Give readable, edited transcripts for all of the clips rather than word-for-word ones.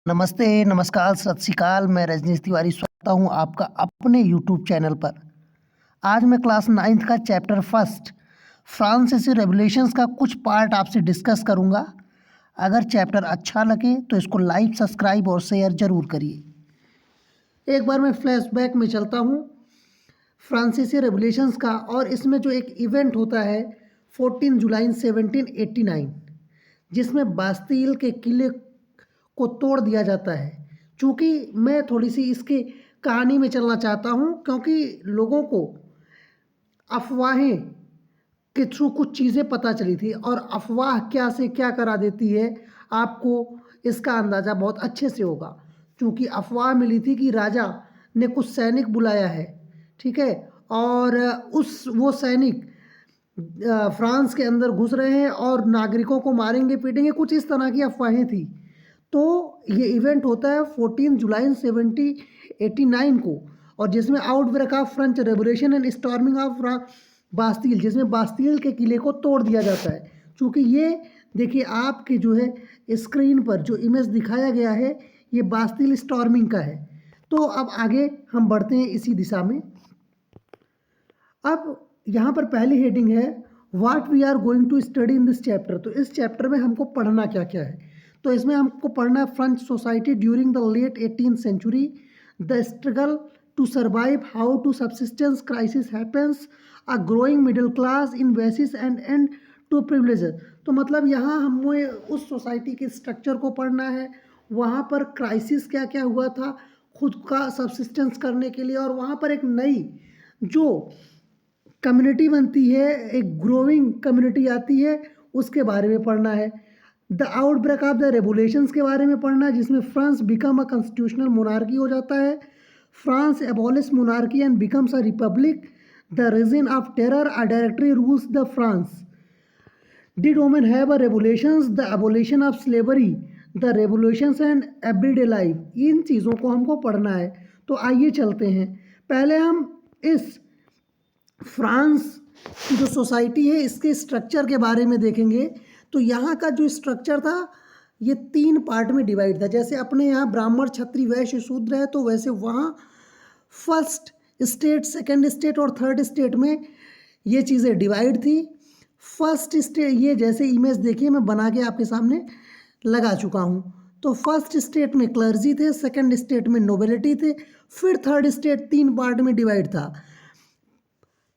नमस्ते, नमस्कार, सत श्री अकाल। मैं रजनीश तिवारी स्वागत हूँ आपका अपने यूट्यूब चैनल पर। आज मैं क्लास 9th का चैप्टर फर्स्ट फ्रांसीसी रेवोल्यूशंस का कुछ पार्ट आपसे डिस्कस करूँगा। अगर चैप्टर अच्छा लगे तो इसको लाइक, सब्सक्राइब और शेयर ज़रूर करिए। एक बार मैं फ्लैशबैक में चलता हूँ फ्रांसीसी रेवोल्यूशंस का, और इसमें जो एक इवेंट होता है 14 जुलाई 1789, जिसमें बास्तील के किले को तोड़ दिया जाता है। चूँकि मैं थोड़ी सी इसकी कहानी में चलना चाहता हूँ, क्योंकि लोगों को अफवाहें के थ्रू कुछ चीज़ें पता चली थी, और अफवाह क्या से क्या करा देती है आपको इसका अंदाज़ा बहुत अच्छे से होगा। क्योंकि अफवाह मिली थी कि राजा ने कुछ सैनिक बुलाया है, ठीक है, और वो सैनिक फ्रांस के अंदर घुस रहे हैं और नागरिकों को मारेंगे पीटेंगे, कुछ इस तरह की अफवाहें थी। तो ये इवेंट होता है 14 जुलाई 1789 को, और जिसमें outbreak of French revolution and storming of Bastille, जिसमें बास्तील के किले को तोड़ दिया जाता है। क्योंकि ये देखिए आपके जो है स्क्रीन पर जो इमेज दिखाया गया है ये बास्तील स्टॉर्मिंग का है। तो अब आगे हम बढ़ते हैं इसी दिशा में। अब यहाँ पर पहली हेडिंग है what we are going to study in this chapter. तो इस चैप्टर में हमको पढ़ना क्या क्या है, तो इसमें हमको पढ़ना है French society during the late 18th century, the struggle to survive, how to subsistence crisis happens, a growing middle class envisages and end to privileges. तो मतलब यहाँ हमें उस सोसाइटी के स्ट्रक्चर को पढ़ना है, वहाँ पर क्राइसिस क्या क्या हुआ था खुद का सब्सिस्टेंस करने के लिए, और वहाँ पर एक नई जो कम्युनिटी बनती है, एक ग्रोइंग कम्युनिटी आती है, उसके बारे में पढ़ना है। The outbreak of the revolutions के बारे में पढ़ना है, जिसमें France become a constitutional monarchy हो जाता है, France abolish monarchy and becomes a republic, the reign of terror, a directory rules the France, did women have a revolutions, the abolition of slavery, the revolutions and everyday life. इन चीज़ों को हमको पढ़ना है। तो आइए चलते हैं, पहले हम इस फ्रांस की जो सोसाइटी है इसके स्ट्रक्चर के बारे में देखेंगे। तो यहाँ का जो स्ट्रक्चर था ये 3 पार्ट में डिवाइड था। जैसे अपने यहाँ ब्राह्मण, क्षत्रिय, वैश्य, शूद्र है, तो वैसे वहाँ फर्स्ट स्टेट, सेकंड स्टेट और थर्ड स्टेट में ये चीज़ें डिवाइड थी। फर्स्ट स्टेट, ये जैसे इमेज देखिए मैं बना के आपके सामने लगा चुका हूँ। तो फर्स्ट स्टेट में क्लर्जी थे, सेकंड स्टेट में नोबिलिटी थे, फिर थर्ड स्टेट 3 पार्ट में डिवाइड था।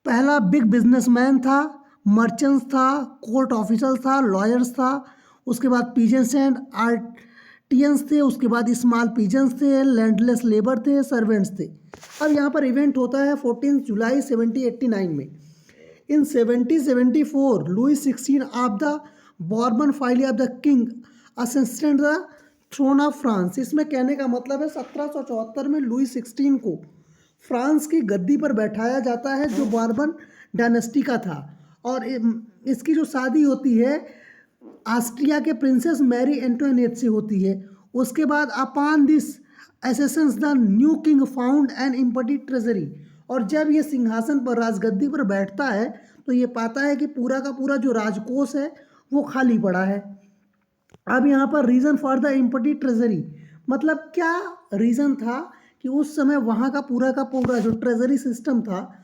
पहला बिग बिजनेसमैन था, मर्चेंट्स था, कोर्ट ऑफिसर्स था, लॉयर्स था, उसके बाद पीजेंट्स एंड आर्टियंस थे, उसके बाद स्मॉल पीजेंट्स थे, लैंडलेस लेबर थे, सर्वेंट्स थे। अब यहाँ पर इवेंट होता है 14 जुलाई 1789 में। In 1774 Louis 16 of the Bourbon family of the king ascended the throne of France. इसमें कहने का मतलब है 1774 में लुई 16 को फ्रांस की गद्दी पर बैठाया जाता है, जो बॉर्बन डायनेस्टी का था। और इसकी जो शादी होती है ऑस्ट्रिया के प्रिंसेस मैरी एंटोइनेट से होती है। उसके बाद अपॉन दिस एसेशंस the new king found an empty treasury. और जब ये सिंहासन पर, राजगद्दी पर बैठता है, तो ये पाता है कि पूरा का पूरा जो राजकोष है वो खाली पड़ा है। अब यहाँ पर reason for the empty treasury, मतलब क्या रीज़न था कि उस समय वहाँ का पूरा जो ट्रेजरी सिस्टम था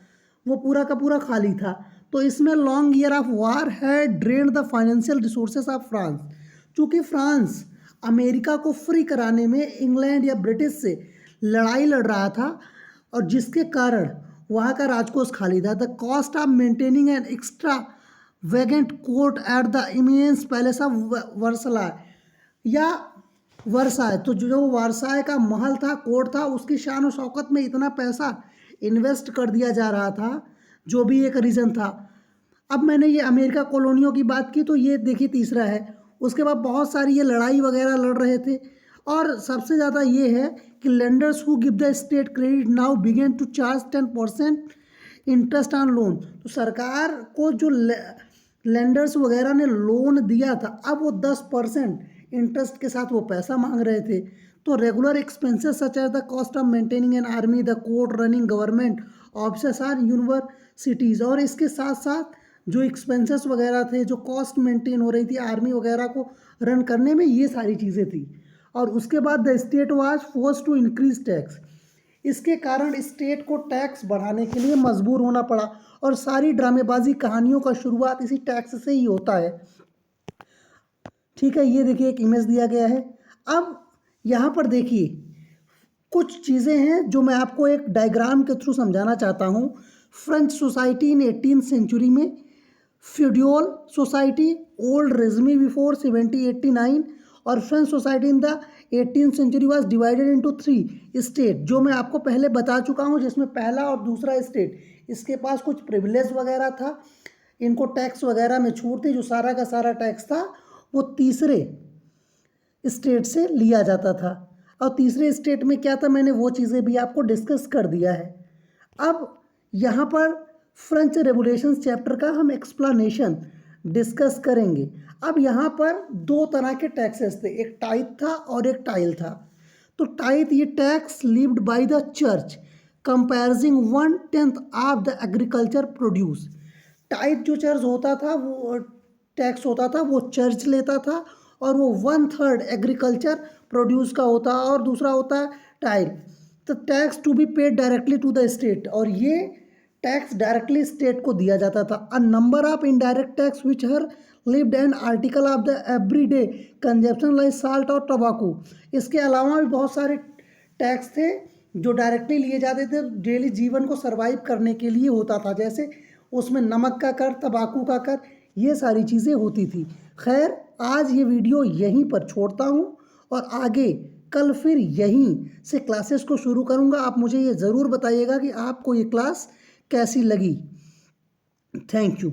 वो पूरा का पूरा खाली था। तो इसमें लॉन्ग ईयर ऑफ वार है drain the financial resources of France. चूँकि फ्रांस अमेरिका को फ्री कराने में इंग्लैंड या ब्रिटिश से लड़ाई लड़ रहा था, और जिसके कारण वहाँ का राजकोष खाली था। The cost of maintaining an extravagant court at the immense palace of Versailles या वर्साय, तो जो वर्साय का महल था, कोर्ट था, उसकी शान और शौकत में इतना पैसा इन्वेस्ट कर दिया जा रहा था, जो भी एक रीज़न था। अब मैंने ये अमेरिका कॉलोनियों की बात की, तो ये देखिए तीसरा है। उसके बाद बहुत सारी ये लड़ाई वगैरह लड़ रहे थे, और सबसे ज़्यादा ये है कि lenders who give the state credit now began to charge 10% interest on loan. तो सरकार को जो लेंडर्स वगैरह ने लोन दिया था, अब वो 10% इंटरेस्ट के साथ वो पैसा मांग रहे थे। तो regular expenses such as the cost of maintaining an army, the court, running government officers or universities, और इसके साथ साथ जो एक्सपेंसेस वगैरह थे, जो कॉस्ट मेंटेन हो रही थी आर्मी वगैरह को रन करने में, ये सारी चीज़ें थी। और उसके बाद the state was force to increase tax. इसके कारण स्टेट को टैक्स बढ़ाने के लिए मजबूर होना पड़ा, और सारी ड्रामेबाजी कहानियों का शुरुआत इसी टैक्स से ही होता है। ठीक है, ये देखिए एक इमेज दिया गया है। अब यहाँ पर देखिए कुछ चीज़ें हैं जो मैं आपको एक डायग्राम के थ्रू समझाना चाहता हूँ। फ्रेंच सोसाइटी इन 18th सेंचुरी में, feudal society, old regime before 1789, और French society in the 18th century was divided into 3 state, जो मैं आपको पहले बता चुका हूँ, जिसमें पहला और दूसरा स्टेट इसके पास कुछ प्रिविलेज वगैरह था, इनको टैक्स वगैरह में छूट थी, जो सारा का सारा टैक्स था वो तीसरे स्टेट से लिया जाता था। और तीसरे स्टेट में क्या था, मैंने वो चीज़ें भी आपको डिस्कस कर दिया है। अब यहाँ पर फ्रेंच रेवोल्यूशन चैप्टर का हम एक्सप्लेनेशन डिस्कस करेंगे। अब यहाँ पर दो तरह के टैक्सेस थे, एक टाइथ था और एक टाइल था। तो टाइथ ये tax levied by the church कंपेरिजिंग 1/10 of the agriculture produce. Tithe जो चर्च होता था, वो टैक्स होता था, वो चर्च लेता था, और वो 1/3 एग्रीकल्चर प्रोड्यूस का होता, और दूसरा होता है टाइल। तो tax to be paid directly to the state, और ये टैक्स डायरेक्टली स्टेट को दिया जाता था। A number of indirect tax which her levied an article of the everyday consumption like salt और टबाकू। इसके अलावा भी बहुत सारे टैक्स थे जो डायरेक्टली लिए जाते थे, डेली जीवन को सर्वाइव करने के लिए होता था, जैसे उसमें नमक का कर, तंबाकू का कर, ये सारी चीज़ें होती थी। खैर, आज ये वीडियो यहीं पर छोड़ता हूँ, और आगे कल फिर यहीं से क्लासेस को शुरू करूँगा। आप मुझे ये ज़रूर बताइएगा कि आपको ये क्लास कैसी लगी। Thank you.